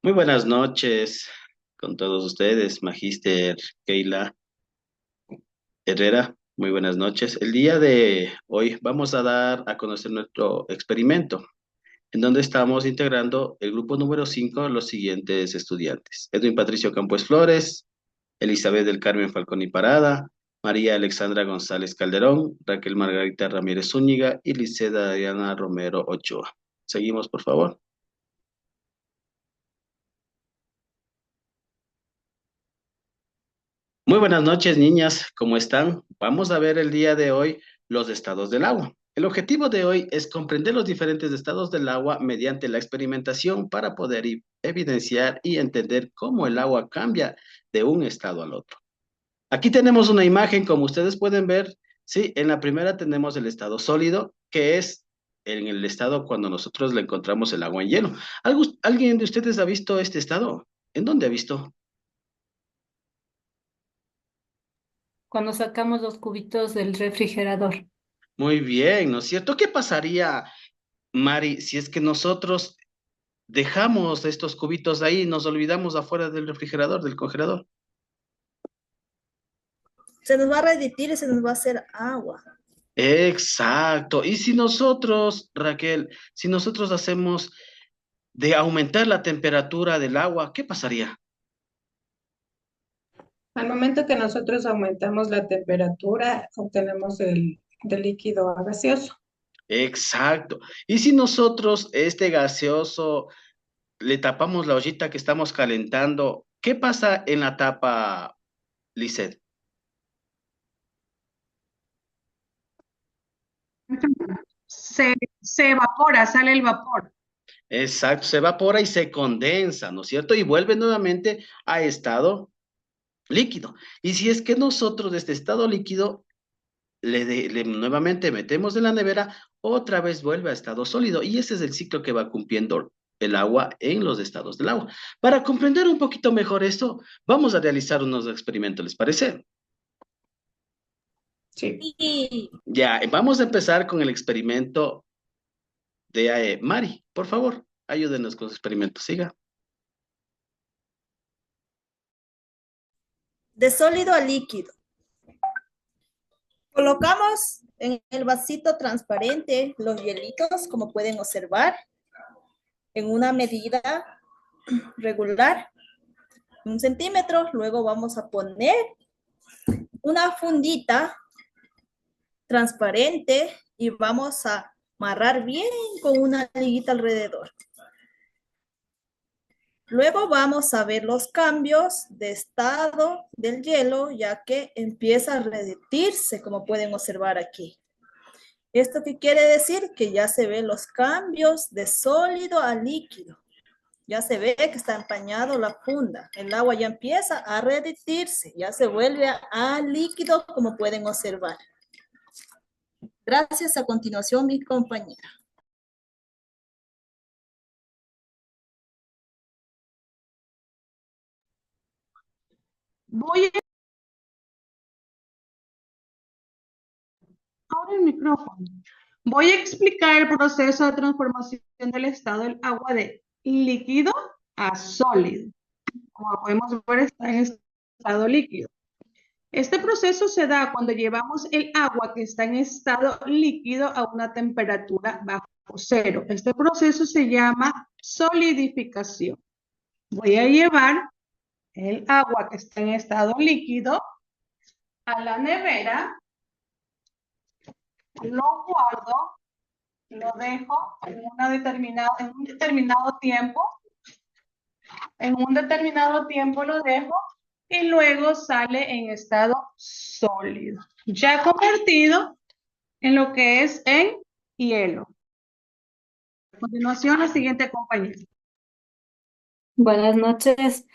Muy buenas noches con todos ustedes, Magíster Keila Herrera. Muy buenas noches. El día de hoy vamos a dar a conocer nuestro experimento, en donde estamos integrando el grupo número 5 los siguientes estudiantes: Edwin Patricio Campos Flores, Elizabeth del Carmen Falcón y Parada, María Alexandra González Calderón, Raquel Margarita Ramírez Zúñiga y Liceda Diana Romero Ochoa. Seguimos, por favor. Muy buenas noches, niñas. ¿Cómo están? Vamos a ver el día de hoy los estados del agua. El objetivo de hoy es comprender los diferentes estados del agua mediante la experimentación para poder evidenciar y entender cómo el agua cambia de un estado al otro. Aquí tenemos una imagen, como ustedes pueden ver. Sí, en la primera tenemos el estado sólido, que es en el estado cuando nosotros le encontramos el agua en hielo. ¿Alguien de ustedes ha visto este estado? ¿En dónde ha visto? Cuando sacamos los cubitos del refrigerador. Muy bien, ¿no es cierto? ¿Qué pasaría, Mari, si es que nosotros dejamos estos cubitos ahí y nos olvidamos afuera del refrigerador, del congelador? Se nos va a derretir y se nos va a hacer agua. Exacto. Y si nosotros, Raquel, si nosotros hacemos de aumentar la temperatura del agua, ¿qué pasaría? Al momento que nosotros aumentamos la temperatura, obtenemos del líquido a gaseoso. Exacto. Y si nosotros este gaseoso le tapamos la ollita que estamos calentando, ¿qué pasa en la tapa, Lisset? Se, se evapora, sale el vapor. Exacto, se evapora y se condensa, ¿no es cierto? Y vuelve nuevamente a estado líquido. Y si es que nosotros de este estado líquido nuevamente metemos en la nevera, otra vez vuelve a estado sólido. Y ese es el ciclo que va cumpliendo el agua en los estados del agua. Para comprender un poquito mejor esto, vamos a realizar unos experimentos, ¿les parece? Sí. Y Ya, vamos a empezar con el experimento de Mari. Por favor, ayúdenos con su experimento. Siga. de sólido a líquido. Colocamos en el vasito transparente los hielitos, como pueden observar, en una medida regular, 1 centímetro. Luego vamos a poner una fundita transparente y vamos a amarrar bien con una liguita alrededor. Luego vamos a ver los cambios de estado del hielo, ya que empieza a derretirse, como pueden observar aquí. ¿Esto qué quiere decir? Que ya se ven los cambios de sólido a líquido. Ya se ve que está empañado la funda. El agua ya empieza a derretirse, ya se vuelve a líquido, como pueden observar. Gracias. A continuación, mi compañera. Voy a ahora el micrófono. Voy a explicar el proceso de transformación del estado del agua de líquido a sólido. Como podemos ver, está en estado líquido. Este proceso se da cuando llevamos el agua que está en estado líquido a una temperatura bajo cero. Este proceso se llama solidificación. Voy a llevar el agua que está en estado líquido a la nevera, lo guardo, lo dejo en un determinado tiempo, lo dejo y luego sale en estado sólido, ya convertido en lo que es en hielo. A continuación, la siguiente compañera. Buenas noches.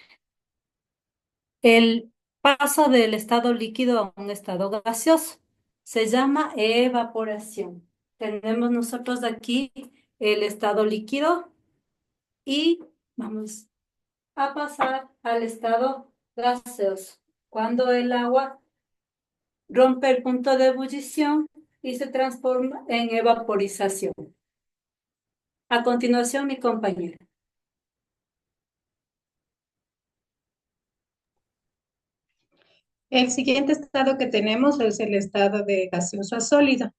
El paso del estado líquido a un estado gaseoso se llama evaporación. Tenemos nosotros aquí el estado líquido y vamos a pasar al estado gaseoso, cuando el agua rompe el punto de ebullición y se transforma en evaporización. A continuación, mi compañera. El siguiente estado que tenemos es el estado de gaseoso a sólido,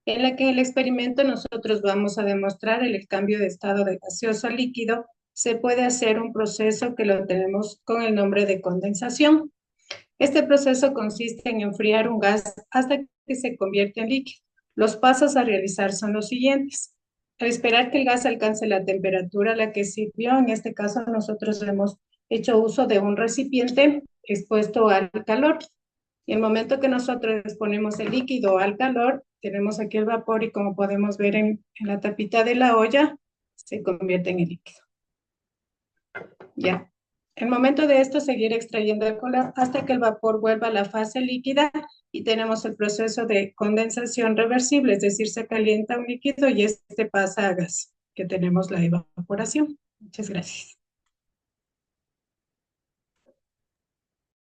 en la que en el experimento nosotros vamos a demostrar el cambio de estado de gaseoso a líquido. Se puede hacer un proceso que lo tenemos con el nombre de condensación. Este proceso consiste en enfriar un gas hasta que se convierte en líquido. Los pasos a realizar son los siguientes. Al esperar que el gas alcance la temperatura a la que sirvió, en este caso nosotros hemos hecho uso de un recipiente expuesto al calor. Y el momento que nosotros exponemos el líquido al calor, tenemos aquí el vapor y como podemos ver en la tapita de la olla, se convierte en el líquido. Ya. El momento de esto, seguir extrayendo el color hasta que el vapor vuelva a la fase líquida y tenemos el proceso de condensación reversible, es decir, se calienta un líquido y este pasa a gas, que tenemos la evaporación. Muchas gracias.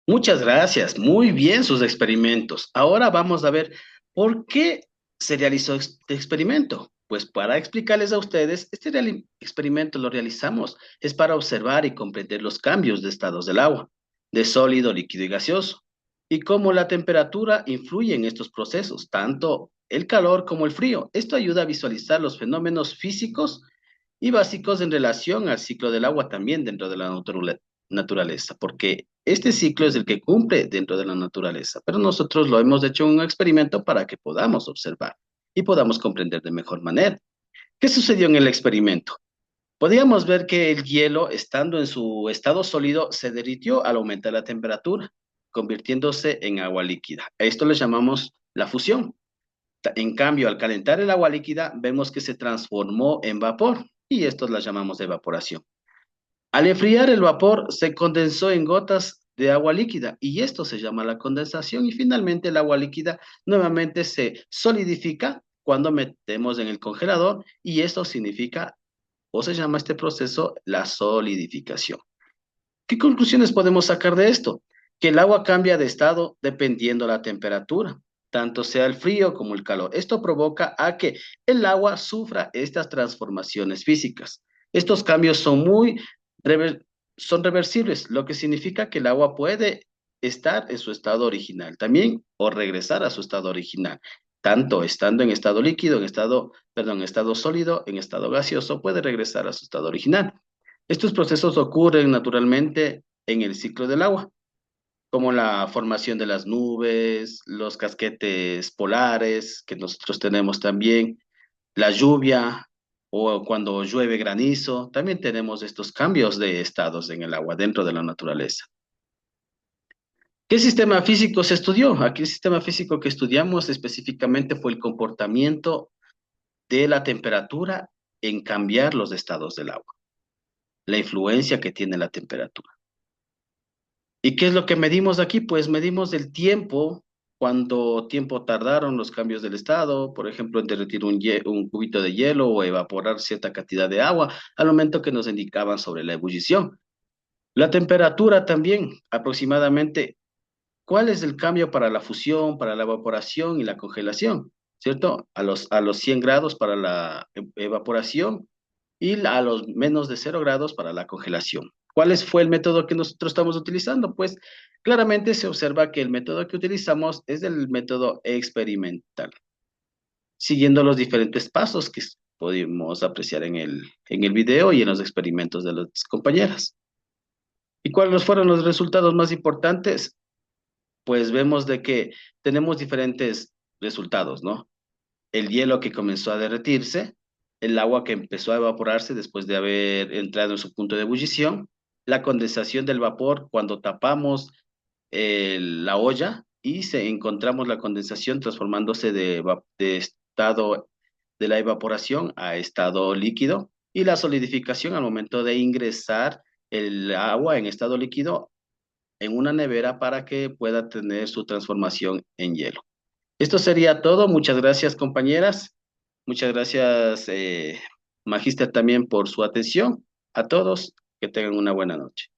Muchas gracias, muy bien sus experimentos. Ahora vamos a ver por qué se realizó este experimento. Pues para explicarles a ustedes, este experimento lo realizamos es para observar y comprender los cambios de estados del agua, de sólido, líquido y gaseoso, y cómo la temperatura influye en estos procesos, tanto el calor como el frío. Esto ayuda a visualizar los fenómenos físicos y básicos en relación al ciclo del agua también dentro de la naturaleza, porque este ciclo es el que cumple dentro de la naturaleza, pero nosotros lo hemos hecho en un experimento para que podamos observar y podamos comprender de mejor manera. ¿Qué sucedió en el experimento? Podíamos ver que el hielo, estando en su estado sólido, se derritió al aumentar la temperatura, convirtiéndose en agua líquida. A esto le llamamos la fusión. En cambio, al calentar el agua líquida, vemos que se transformó en vapor y esto la llamamos evaporación. Al enfriar el vapor, se condensó en gotas de agua líquida y esto se llama la condensación y finalmente el agua líquida nuevamente se solidifica cuando metemos en el congelador y esto significa o se llama este proceso la solidificación. ¿Qué conclusiones podemos sacar de esto? Que el agua cambia de estado dependiendo la temperatura, tanto sea el frío como el calor. Esto provoca a que el agua sufra estas transformaciones físicas. Estos cambios son reversibles, lo que significa que el agua puede estar en su estado original también o regresar a su estado original. Tanto estando en estado líquido, en estado sólido, en estado gaseoso, puede regresar a su estado original. Estos procesos ocurren naturalmente en el ciclo del agua, como la formación de las nubes, los casquetes polares que nosotros tenemos también, la lluvia o cuando llueve granizo, también tenemos estos cambios de estados en el agua dentro de la naturaleza. ¿Qué sistema físico se estudió? Aquí el sistema físico que estudiamos específicamente fue el comportamiento de la temperatura en cambiar los estados del agua, la influencia que tiene la temperatura. ¿Y qué es lo que medimos aquí? Pues medimos el tiempo, cuánto tiempo tardaron los cambios del estado, por ejemplo, en derretir un cubito de hielo o evaporar cierta cantidad de agua al momento que nos indicaban sobre la ebullición. La temperatura también, aproximadamente, ¿cuál es el cambio para la fusión, para la evaporación y la congelación? ¿Cierto? A los 100 grados para la evaporación y a los menos de 0 grados para la congelación. ¿Cuál fue el método que nosotros estamos utilizando? Pues claramente se observa que el método que utilizamos es el método experimental, siguiendo los diferentes pasos que pudimos apreciar en el video y en los experimentos de las compañeras. ¿Y cuáles fueron los resultados más importantes? Pues vemos de que tenemos diferentes resultados, ¿no? El hielo que comenzó a derretirse, el agua que empezó a evaporarse después de haber entrado en su punto de ebullición, la condensación del vapor cuando tapamos la olla y encontramos la condensación transformándose de estado de la evaporación a estado líquido y la solidificación al momento de ingresar el agua en estado líquido en una nevera para que pueda tener su transformación en hielo. Esto sería todo. Muchas gracias, compañeras. Muchas gracias, Magíster, también por su atención. A todos, que tengan una buena noche.